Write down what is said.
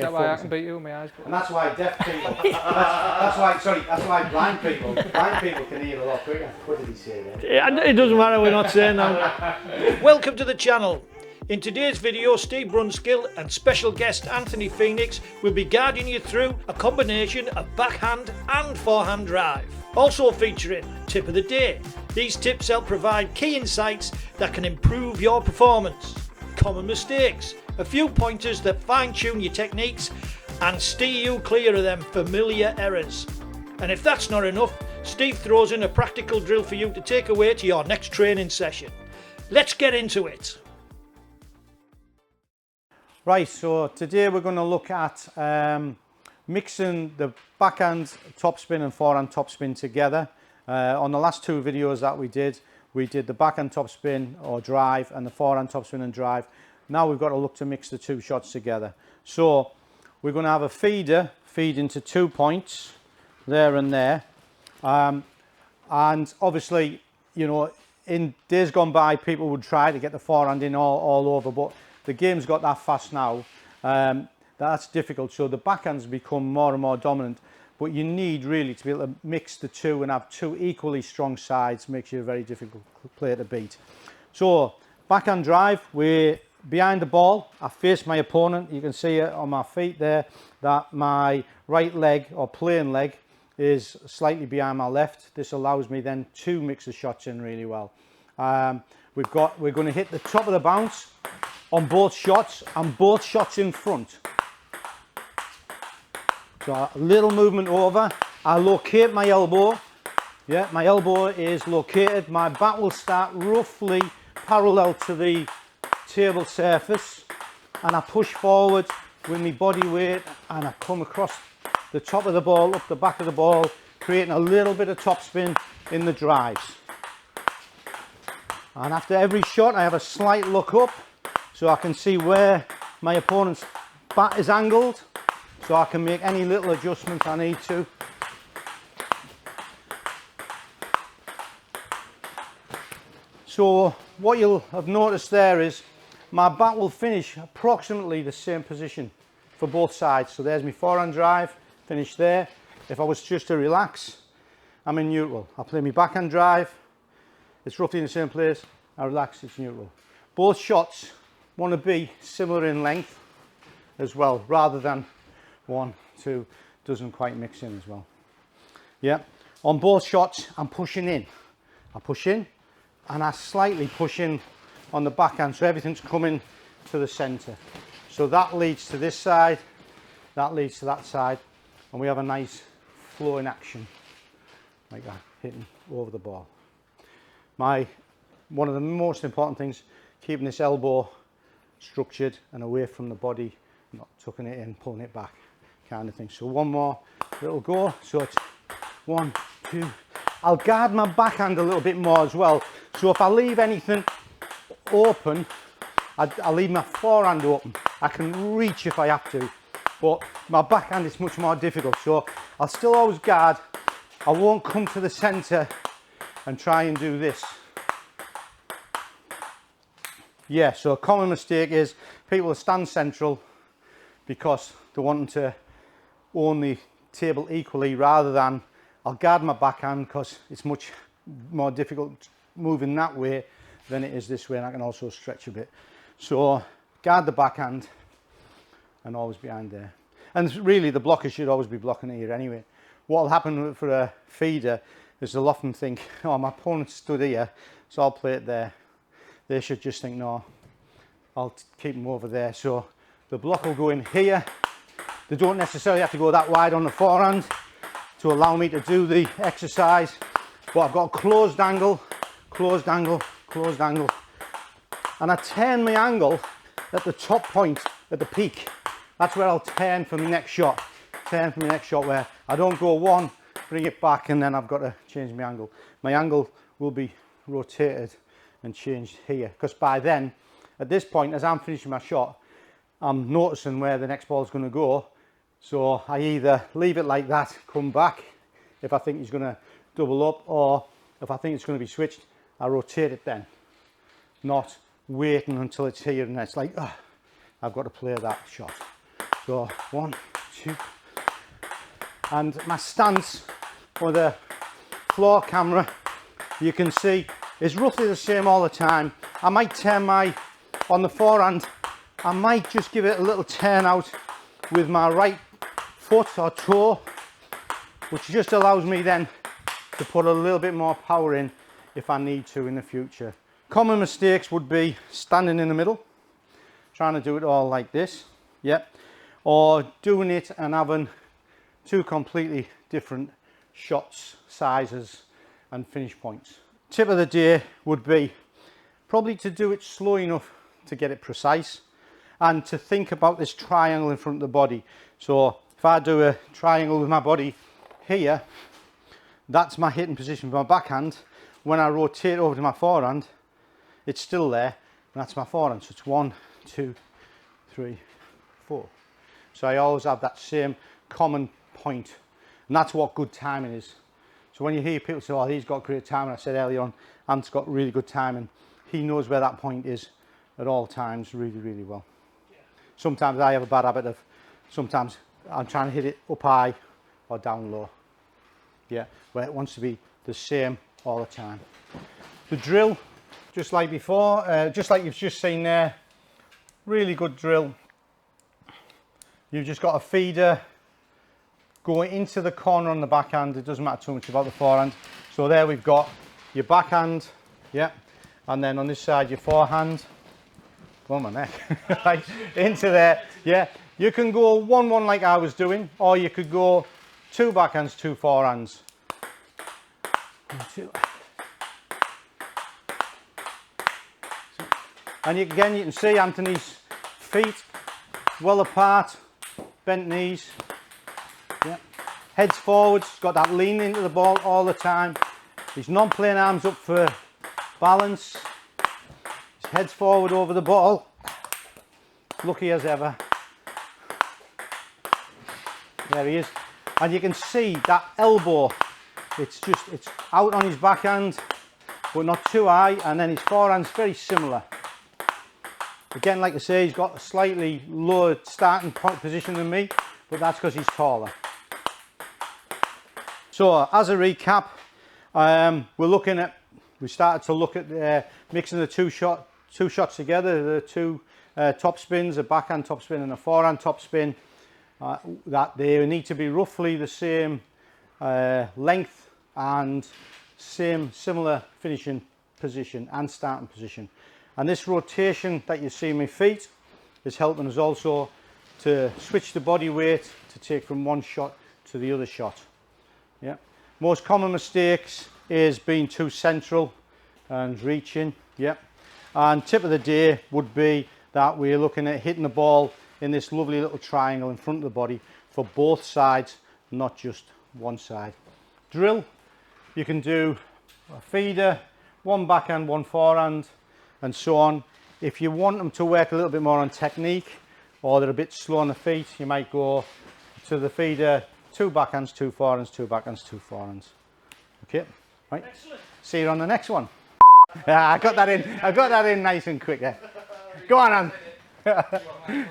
That's why I can beat you with my eyes. And that's why deaf people, that's why blind people can hear a lot quicker. What did he say then? Yeah, it doesn't matter, we're not saying that. Welcome to the channel. In today's video, Steve Brunskill and special guest Anthony Phoenix will be guiding you through a combination of backhand and forehand drive. Also featuring tip of the day. These tips help provide key insights that can improve your performance. Common mistakes, a few pointers that fine-tune your techniques and steer you clear of them familiar errors. And if that's not enough, Steve throws in a practical drill for you to take away to your next training session. Let's get into it. Right, so today we're going to look at mixing the backhand topspin and forehand topspin together. On the last two videos that we did the backhand topspin or drive and the forehand topspin and drive. Now we've got to look to mix the two shots together. So we're going to have a feeder feed into 2 points there and there. And obviously, you know, in days gone by, people would try to get the forehand in all over, but the game's got that fast now. That's difficult. So the backhand's become more and more dominant, but you need really to be able to mix the two and have two equally strong sides. Makes you a very difficult player to beat. So backhand drive, we're behind the ball. I face my opponent. You can see it on my feet there that my right leg or playing leg is slightly behind my left. This allows me then to mix the shots in really well. We're going to hit the top of the bounce on both shots and both shots in front. So a little movement over. I locate my elbow. Yeah, my elbow is located. My bat will start roughly parallel to the table surface, and I push forward with my body weight and I come across the top of the ball, up the back of the ball, creating a little bit of topspin in the drives. And after every shot I have a slight look up so I can see where my opponent's bat is angled, so I can make any little adjustments I need to. So what you'll have noticed there is my bat will finish approximately the same position for both sides. So there's my forehand drive, finish there. If I was just to relax, I'm in neutral. I play my backhand drive, it's roughly in the same place. I relax, it's neutral. Both shots want to be similar in length as well, rather than 1, 2, doesn't quite mix in as well. Yeah, on both shots I'm pushing in. I push in and I slightly push in on the backhand, so everything's coming to the center. So that leads to this side, that leads to that side, and we have a nice flowing action like that, hitting over the ball. One of the most important things, keeping this elbow structured and away from the body, not tucking it in, pulling it back, kind of thing. So one more little go. So it's 1, 2. I'll guard my backhand a little bit more as well. So if I leave anything open, I leave my forehand open. I can reach if I have to, but my backhand is much more difficult. So I'll still always guard. I won't come to the center and try and do this. Yeah, so a common mistake is people stand central because they're wanting to own the table equally, rather than I'll guard my backhand because it's much more difficult moving that way than it is this way, and I can also stretch a bit. So guard the backhand and always behind there. And really the blocker should always be blocking it here anyway. What will happen for a feeder is they'll often think, oh, my opponent stood here, so I'll play it there. They should just think, no, I'll keep them over there. So the block will go in here. They don't necessarily have to go that wide on the forehand to allow me to do the exercise, but I've got a closed angle, closed angle, closed angle, and I turn my angle at the top point, at the peak. That's where I'll turn for my next shot. Turn for my next shot, where I don't go one, bring it back, and then I've got to change my angle. My angle will be rotated and changed here, because by then, at this point, as I'm finishing my shot, I'm noticing where the next ball is going to go. So I either leave it like that, come back if I think he's going to double up, or if I think it's going to be switched, I rotate it then, not waiting until it's here and it's like, oh, I've got to play that shot. So 1, 2, and my stance for the floor camera, you can see, is roughly the same all the time. I might turn on the forehand, I might just give it a little turn out with my right foot or toe, which just allows me then to put a little bit more power in if I need to in the future. Common mistakes would be standing in the middle, trying to do it all like this, yep, or doing it and having two completely different shots, sizes and finish points. Tip of the day would be probably to do it slow enough to get it precise, and to think about this triangle in front of the body. So if I do a triangle with my body here, that's my hitting position for my backhand. When I rotate over to my forehand, it's still there, and that's my forehand. So it's 1, 2, 3, 4. So I always have that same common point, and that's what good timing is. So when you hear people say, oh, he's got great timing, I said earlier on, Ant's got really good timing. He knows where that point is at all times really, really well. Sometimes I have a bad habit of, sometimes I'm trying to hit it up high or down low. Yeah, where it wants to be the same all the time. The drill, just like before, just like you've just seen there, really good drill. You've just got a feeder going into the corner on the backhand. It doesn't matter too much about the forehand. So there we've got your backhand, yeah, and then on this side your forehand. Oh, my neck. Right, into there, yeah. You can go 1-1 like I was doing, or you could go 2 backhands, 2 forehands. 1, 2. And again, you can see Anthony's feet well apart, bent knees, yeah. Heads forwards, got that lean into the ball all the time. He's not playing arms up for balance. His head's forward over the ball. Lucky as ever. There he is. And you can see that elbow, it's out on his backhand, but not too high, and then his forehand's very similar. Again, like I say, he's got a slightly lower starting point position than me, but that's because he's taller. So as a recap, we started to look at mixing the two shots together, the two top spins, a backhand top spin and a forehand top spin, that they need to be roughly the same length and similar finishing position and starting position. And this rotation that you see in my feet is helping us also to switch the body weight to take from one shot to the other shot. Yeah. Most common mistakes is being too central and reaching. Yeah. And tip of the day would be that we're looking at hitting the ball in this lovely little triangle in front of the body for both sides, not just one side. Drill, you can do a feeder, 1 backhand, 1 forehand, and so on. If you want them to work a little bit more on technique, or they're a bit slow on the feet, you might go to the feeder, 2 backhands, 2 forehands, 2 backhands, 2 forehands. Okay, right. Excellent. See you on the next one. Yeah, I got that in nice and quick. Yeah. Go on, Anne.